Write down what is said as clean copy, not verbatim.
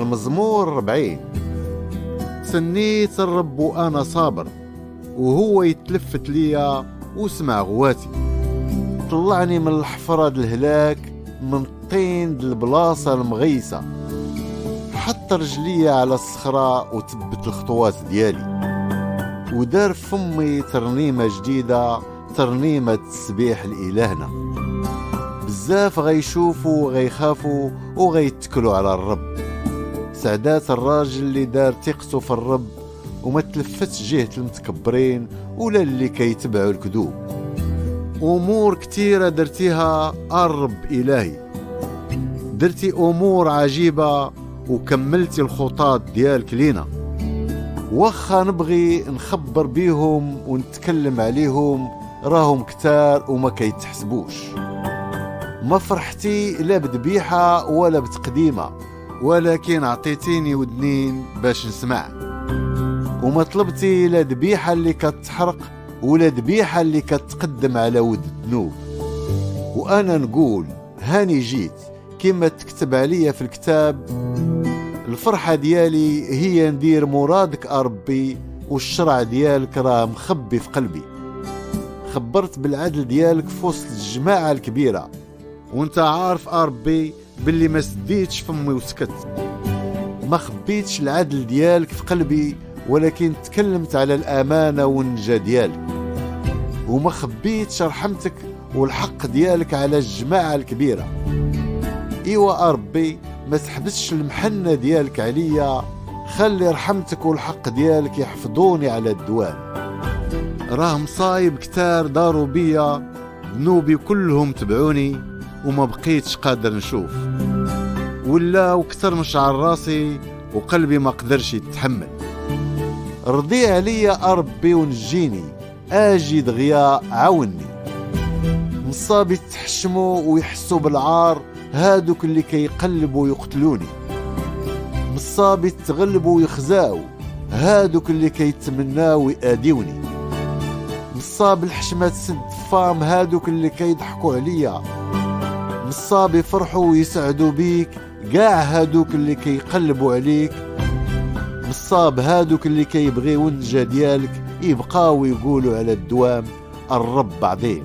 المزمور 40. تسنيت الرب وأنا صابر، وهو يتلفت ليا وسمع غواتي. طلعني من الحفرة الهلاك، من الطين البلاصة المغيسة. حط رجلي على الصخرة وثبت الخطوات ديالي، ودار فمي ترنيمة جديدة، ترنيمة تسبيح لإلهنا. بزاف غيشوفوا وغيخافوا وغيتكلوا على الرب. سعدات الراجل اللي دار ثقته في الرب وما تلفتش جهة المتكبرين ولا اللي كيتبعوا الكذوب. أمور كتيرة درتيها الرب إلهي، درتي أمور عجيبة وكملتي الخطاط ديالك لينا. وخا نبغي نخبر بيهم ونتكلم عليهم، راهم كتار وما كيتحسبوش. ما فرحتي لا بذبيحة ولا بتقديمة، ولكن عطيتيني ودنين باش نسمع. وما طلبتي لا ذبيحة اللي كتحرق ولا ذبيحة اللي كتقدم على ود الذنوب. وأنا نقول هاني جيت كما تكتب عليا في الكتاب. الفرحة ديالي هي ندير مرادك أربي، والشرع ديالك راه مخبي في قلبي. خبرت بالعدل ديالك في وسط الجماعة الكبيرة، وانت عارف أربي باللي ما سديتش فمي وسكت. ما خبيتش العدل ديالك في قلبي، ولكن تكلمت على الأمانة والنجاة ديالك. وما خبيتش رحمتك والحق ديالك على الجماعة الكبيرة. إيوا أربي ما تحبسش المحنة ديالك عليا، خلي رحمتك والحق ديالك يحفظوني على الدوام. راه مصايب كتار داروا بيا، ذنوبي كلهم تبعوني وما بقيتش قادر نشوف. ولا وكتر من شعر راسي وقلبي ما قدرش يتحمل. رضي عليا أربي ونجيني، آجي دغيا عاوني. مصابي تحشموا ويحسوا بالعار هادوك اللي كيقلبوا ويقتلوني. مصابي تغلبوا ويخزاو هادوك اللي كيتمناو ويأديوني. مصاب الحشمة تسد فام هادوك اللي كيضحكوا عليا. مصابي فرحوا ويسعدوا بيك قاع هادوك اللي كيقلبوا عليك. مصاب هادوك اللي كيبغيو النجاة ديالك يبقاو يقولوا على الدوام الرب عظيم.